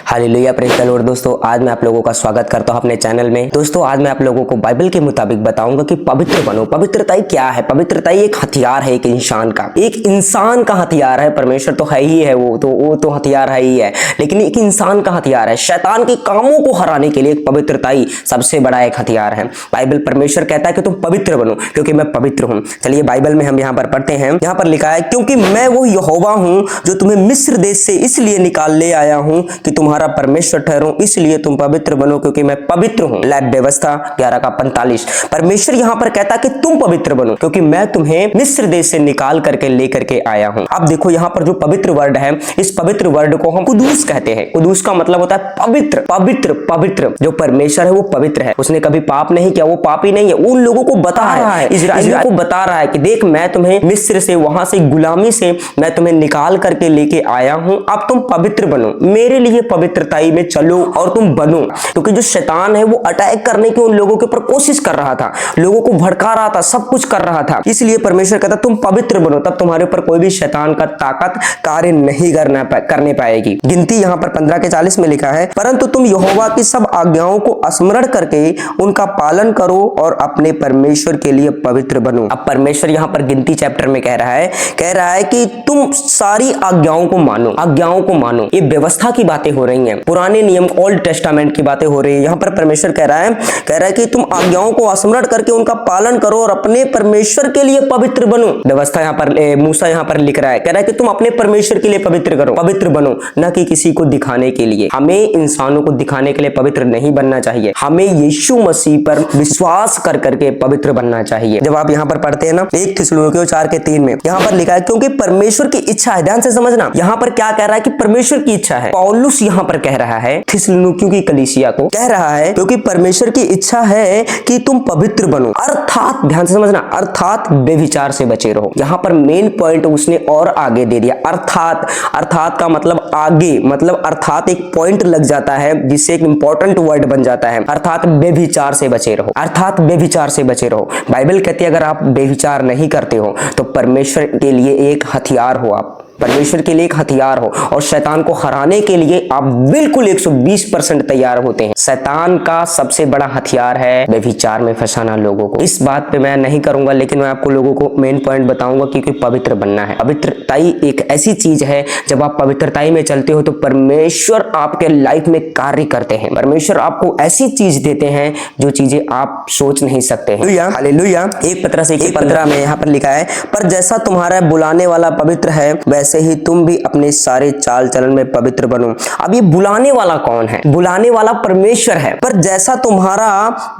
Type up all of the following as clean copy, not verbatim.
Hallelujah, praise the Lord. दोस्तों, आज मैं आप लोगों का स्वागत करता हूं अपने चैनल में। दोस्तों, आज मैं आप लोगों को बाइबल के मुताबिक बताऊंगा कि पवित्र बनो। पवित्रता क्या है? पवित्रता एक हथियार है एक इंसान का। एक इंसान का हथियार है। परमेश्वर तो है ही है, वो तो हथियार है ही है, लेकिन एक इंसान का हथियार है। शैतान के कामों को हराने के लिए एक पवित्रता ही सबसे बड़ा एक हथियार है। बाइबल परमेश्वर कहता है कि तुम पवित्र बनो क्योंकि मैं पवित्र हूं। चलिए बाइबल में हम यहाँ पर पढ़ते हैं। यहाँ पर लिखा है, क्योंकि मैं वो यहोवा हूं जो तुम्हें मिस्र देश से इसलिए निकाल ले आया हूं कि तुम्हारा परमेश्वर ठहरूं, इसलिए तुम पवित्र बनो क्योंकि मैं पवित्र हूं। लैब व्यवस्था 11:45। परमेश्वर यहां पर कहता कि तुम पवित्र बनो क्योंकि मैं तुम्हें मिस्र देश से निकाल करके लेकर के आया हूं। अब देखो यहां पर जो पवित्र वर्ड है, इस पवित्र वर्ड को हम कुदूस कहते हैं। कुदूस का मतलब होता है पवित्र। पवित्र पवित्र जो परमेश्वर है वो पवित्र है। उसने कभी पाप नहीं किया, वो पापी नहीं है। उन लोगों को बता रहा है, इस्राएलियों को बता रहा है कि देख, मैं तुम्हें मिस्र से, वहां से गुलामी से मैं तुम्हें निकाल करके लेके आया हूं। अब तुम पवित्र बनो, मेरे लिए पवित्रताई में चलो और तुम बनो। क्योंकि जो शैतान है वो अटैक करने की उन लोगों के ऊपर कोशिश कर रहा था, लोगों को भड़का रहा था, सब कुछ कर रहा था। इसलिए परमेश्वर कहता तुम पवित्र बनो, तब तुम्हारे ऊपर कोई भी शैतान का ताकत कार्य नहीं करने पाएगी। गिनती यहाँ पर 15:40 में लिखा है, परंतु तुम यहोवा की सब आज्ञाओं को स्मरण करके उनका पालन करो और अपने परमेश्वर के लिए पवित्र बनो। अब परमेश्वर यहाँ पर गिनती चैप्टर में कह रहा है कि तुम सारी आज्ञाओं को मानो, आज्ञाओं को मानो। ये व्यवस्था की बातें हो रही हैं, पुराने नियम ओल्ड टेस्टामेंट की बातें हो रही है। यहाँ पर परमेश्वर कह रहा है कि तुम आज्ञाओं को स्मरण करके उनका पालन करो और अपने परमेश्वर के लिए पवित्र बनो। व्यवस्था यहाँ पर मूसा यहाँ पर लिख रहा है, कह रहा है कि तुम अपने परमेश्वर के लिए पवित्र करो, पवित्र बनो, न कि किसी को दिखाने के लिए। हमें इंसानों को दिखाने के लिए पवित्र नहीं बनना चाहिए, हमें यीशु मसीह पर विश्वास कर करके पवित्र बनना चाहिए। जब आप यहाँ पर पढ़ते हैं ना 1 थिस्सलुनीकियों 4:3 में यहाँ पर लिखा है, क्योंकि परमेश्वर की इच्छा है। ध्यान से समझना, यहाँ पर क्या कह रहा है कि परमेश्वर की इच्छा है। पौलुस यहाँ पर कह रहा है थिस्सलुनीकियों की कलीसिया को, कह रहा है क्योंकि परमेश्वर की इच्छा है कि तुम पवित्र बनो, अर्थात ध्यान से समझना, अर्थात बेविचार से बचे रहो। यहाँ पर मेन पॉइंट उसने और आगे दे दिया। अर्थात का मतलब आगे, मतलब अर्थात एक पॉइंट लग जाता है जिससे एक इंपॉर्टेंट वर्ड बन जाता है। अर्थात बेविचार से बचे रहो, अर्थात बेविचार से बचे रहो। बाइबल कहती है अगर आप बेविचार नहीं करते हो तो परमेश्वर के लिए एक हथियार हो, आप परमेश्वर के लिए एक हथियार हो, और शैतान को हराने के लिए आप बिल्कुल 120% तैयार होते हैं। शैतान का सबसे बड़ा हथियार है व्यभिचार में फंसाना लोगों को। इस बात पे मैं नहीं करूंगा, लेकिन मैं आपको लोगों को मेन पॉइंट बताऊंगा क्योंकि पवित्र बनना है। पवित्रताई एक ऐसी चीज है, जब आप पवित्रताई में चलते हो तो परमेश्वर आपके लाइफ में कार्य करते हैं। परमेश्वर आपको ऐसी चीज देते हैं जो चीजें आप सोच नहीं सकते हैं। हालेलुया। 1:15 में यहाँ पर लिखा है, पर जैसा तुम्हारा बुलाने वाला पवित्र है वैसे ही तुम भी अपने सारे चाल चलन में पवित्र बनो। अब ये बुलाने वाला कौन है? बुलाने वाला परमेश्वर है। पर जैसा तुम्हारा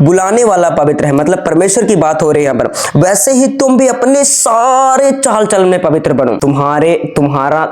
बुलाने वाला पवित्र है, मतलब परमेश्वर की बात हो रही है यहाँ पर, वैसे ही तुम भी अपने सारे चाल चलन में पवित्र बनो।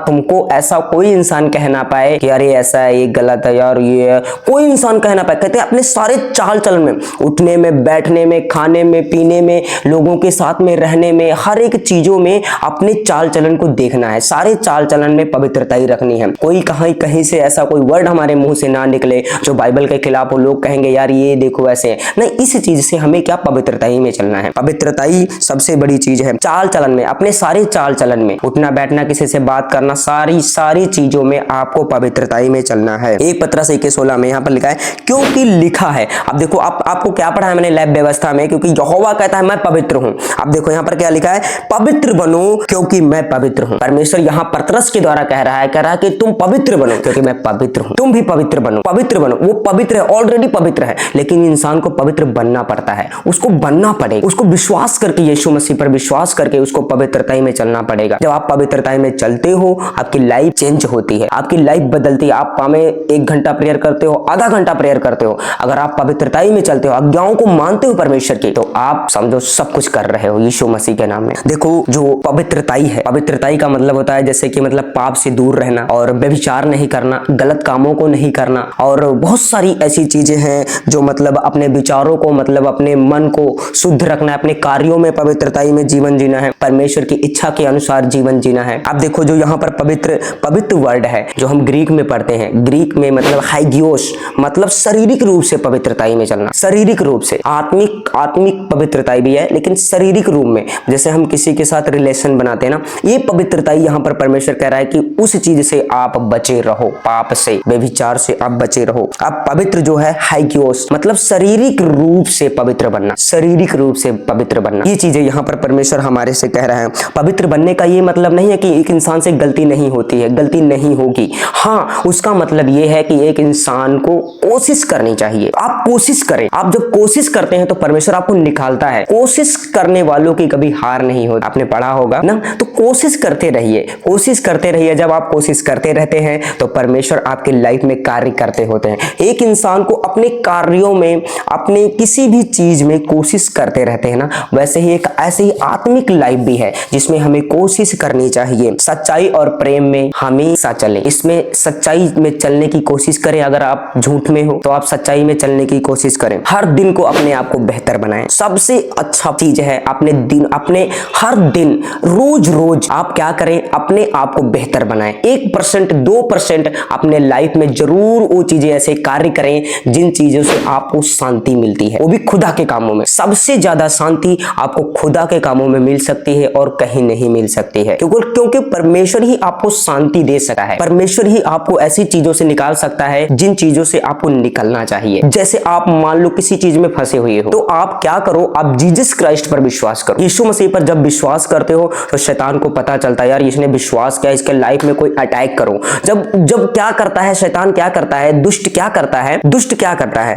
तुमको ऐसा कोई इंसान कह ना पाए कि अरे ऐसा है, ये गलत है यार, ये कोई इंसान कह ना पाए। कहते हैं अपने सारे चाल चलन में, उठने में, बैठने में, खाने में, पीने में, लोगों के साथ में रहने में, हर एक चीजों में अपने चाल चलन को देखना है। सारे चाल चलन में पवित्रता ही रखनी है। कोई कहीं से ऐसा कोई वर्ड हमारे मुंह से ना निकले जो बाइबल के खिलाफ हो, लोग कहेंगे यार ये देखो ऐसे नहीं। इस चीज से हमें क्या, पवित्रता ही में चलना है। पवित्रता ही सबसे बड़ी चीज है। चाल चलन में, अपने सारे चाल चलन में, उठना बैठना, किसी से बात करना, सारी चीजों में आपको पवित्रता ही में चलना है। 1:16 में यहाँ पर लिखा है, क्योंकि लिखा है। अब देखो आपको क्या पढ़ा है मैंने लैब व्यवस्था में, क्योंकि यहोवा कहता है मैं पवित्र हूं। अब देखो यहाँ पर क्या लिखा है, पवित्र बनो क्योंकि मैं पवित्र हूं। परमेश्वर यहाँ पतरस के द्वारा कह रहा है कि तुम पवित्र बनो क्योंकि मैं पवित्र हूं। तुम भी पवित्र बनो, पवित्र बनो। वो पवित्र है, ऑलरेडी पवित्र है, लेकिन इंसान को पवित्र बनना पड़ता है। उसको बनना पड़ेगा, उसको विश्वास करके, यीशु मसीह पर विश्वास करके उसको पवित्रता में चलना पड़ेगा। जब आप पवित्रता में चलते हो आपकी लाइफ चेंज होती है, आपकी लाइफ बदलती है। आप में 1 घंटा प्रेयर करते हो, आधा घंटा प्रेयर करते हो, अगर आप पवित्रता में चलते हो, आज्ञाओं को मानते हो परमेश्वर की, तो आप समझो सब कुछ कर रहे हो यीशु मसीह के नाम में। देखो जो पवित्रताई है, पवित्रताई का मतलब होता है जैसे कि मतलब पाप से दूर रहना और व्यभिचार नहीं करना, गलत कामों को नहीं करना, और बहुत सारी ऐसी चीजें हैं जो मतलब अपने विचारों को, मतलब अपने मन को शुद्ध रखना है, अपने कार्यों में पवित्रताई में जीवन जीना है, परमेश्वर की इच्छा के अनुसार जीवन जीना है। आप देखो जो यहाँ पर पवित्र वर्ड है जो हम ग्रीक में पढ़ते हैं, ग्रीक में मतलब हाइगियोस, मतलब शारीरिक रूप से पवित्रताई में चलना। शारीरिक रूप से, आत्मिक पवित्रताई भी है, लेकिन शारीरिक रूप में, जैसे हम किसी के साथ रिलेशन बनाते हैं ना, ये पवित्रताई यहाँ पर पर परमेश्वर कह रहा है कि उस चीज से आप बचे रहो, पाप से, व्यभिचार से आप बचे रहो। आप पवित्र जो है हाइकियोस मतलब शारीरिक रूप से पवित्र बनना, शारीरिक रूप से पवित्र बनना, ये चीजें यहाँ पर परमेश्वर हमारे से कह रहा है। पवित्र बनने का ये मतलब नहीं है कि एक इंसान से गलती नहीं होती है, गलती नहीं होगी। हाँ, उसका मतलब ये है कि एक इंसान को कोशिश करनी चाहिए। आप कोशिश करें। आप जब कोशिश करते हैं तो परमेश्वर आपको निकालता है। कोशिश करने वालों की कभी हार नहीं होती। आपने पढ़ा होगा ना, तो कोशिश करते रहिए, कोशिश करते रहिए। जब आप कोशिश करते रहते हैं तो परमेश्वर आपके लाइफ में कार्य करते होते हैं। एक इंसान को अपने कार्यों में, अपने किसी भी चीज में कोशिश करते रहते हैं ना, वैसे ही एक ऐसे ही आत्मिक लाइफ भी है जिसमें हमें कोशिश करनी चाहिए। सच्चाई और प्रेम में हमेशा चलें। इसमें सच्चाई में चलने की कोशिश करें। अगर आप झूठ में हो तो आप सच्चाई में चलने की कोशिश करें। हर दिन को अपने आप को बेहतर बनाएं। सबसे अच्छा चीज है अपने हर दिन रोज रोज आप क्या करें, अपने आप को बेहतर बनाएं। 1% 2% अपने लाइफ में जरूर वो चीजें ऐसे कार्य करें जिन चीजों से आपको शांति मिलती है, वो भी खुदा के कामों में। सबसे ज्यादा शांति आपको खुदा के कामों में मिल सकती है और कहीं नहीं मिल सकती है, क्योंकि परमेश्वर ही आपको शांति दे सकता है। परमेश्वर ही आपको ऐसी चीजों से निकाल सकता है जिन चीजों से आपको निकलना चाहिए। जैसे आप मान लो किसी चीज में फंसे हुए हो, तो आप क्या करो, आप जीसस क्राइस्ट पर विश्वास करो। यीशु मसीह पर जब विश्वास करते हो तो शैतान को पता चलता है यार इसने विश्वास किया, इसके लाइफ में कोई अटैक करो। जब क्या करता है शैतान, क्या करता है, दुष्ट क्या करता है,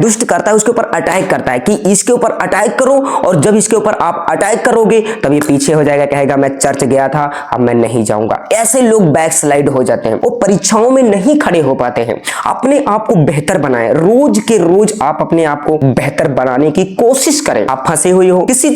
दुष्ट करता है उसके ऊपर अटैक करता है कि इसके ऊपर अटैक करो, और जब इसके ऊपर आप अटैक करोगे तब ये पीछे हो जाएगा, कहेगा मैं चर्च गया था अब मैं नहीं जाऊंगा। ऐसे लोग बैकस्लाइड हो जाते हैं, वो परीक्षाओं में नहीं खड़े हो पाते हैं। अपने आप को बेहतर बनाएं। रोज के रोज आप अपने आप को बेहतर बनाने की कोशिश करें। आप फंसे हुए हो किसी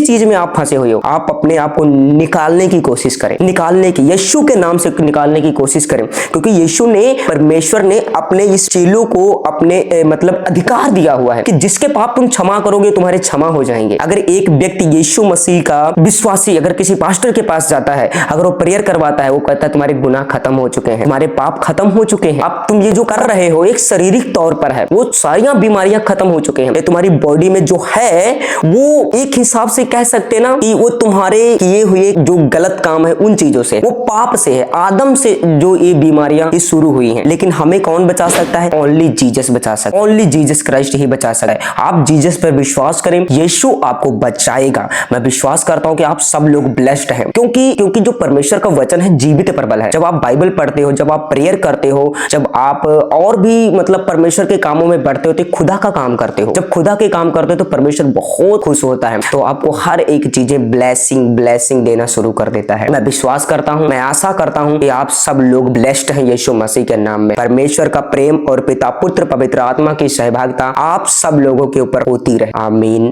चीज में आप फंसे हुए हो, आप अपने आप को निकालने की कोशिश करें, निकालने की, यीशु के नाम से निकालने की कोशिश करें। क्योंकि यीशु ने, परमेश्वर ने अपने इस चेलों को अपने मतलब अधिकार दिया हुआ है कि जिसके पाप तुम क्षमा करोगे तुम्हारे क्षमा हो जाएंगे। अगर एक व्यक्ति यीशु मसीह का विश्वासी अगर किसी पास्टर के पास जाता है, अगर वो प्रेयर करवाता है, वो कहता है तुम्हारे गुनाह खत्म हो चुके हैं, तुम्हारे पाप खत्म हो चुके हैं, अब तुम ये जो कर रहे हो एक शारीरिक तौर पर है, वो सारी बीमारियां खत्म हो चुके हैं, तुम्हारी बॉडी में जो है वो एक हिसाब से कह सकते ना कि वो तुम्हारे किए हुए जो गलत काम है उन चीजों से, वो पाप से है, आदम से जो ये बीमारियां ये शुरू हुई हैं। लेकिन हमें कौन बचा सकता है? ओनली जीसस बचा सकता है, ओनली जीसस क्राइस्ट ही बचा सकता है। आप जीसस पर विश्वास करें, यीशु आपको बचाएगा। मैं विश्वास करता हूं कि आप सब लोग ब्लेस्ड हैं, क्योंकि जो परमेश्वर का वचन है जीवित प्रबल है। जब आप बाइबल पढ़ते हो, जब आप प्रेयर करते हो, जब आप और भी मतलब परमेश्वर के कामों में बढ़ते हो, तो खुदा का काम करते हो। जब खुदा के काम करते हो तो परमेश्वर बहुत खुश होता है, तो आपको हर एक चीजें ब्लेसिंग देना शुरू कर देता है। मैं विश्वास करता हूं, मैं आशा करता हूं कि आप सब लोग ब्लेस्ड हैं यीशु मसीह के नाम में। परमेश्वर का प्रेम और पिता, पुत्र, पवित्र आत्मा की सहभागिता आप सब लोगों के ऊपर होती रहे। आमीन।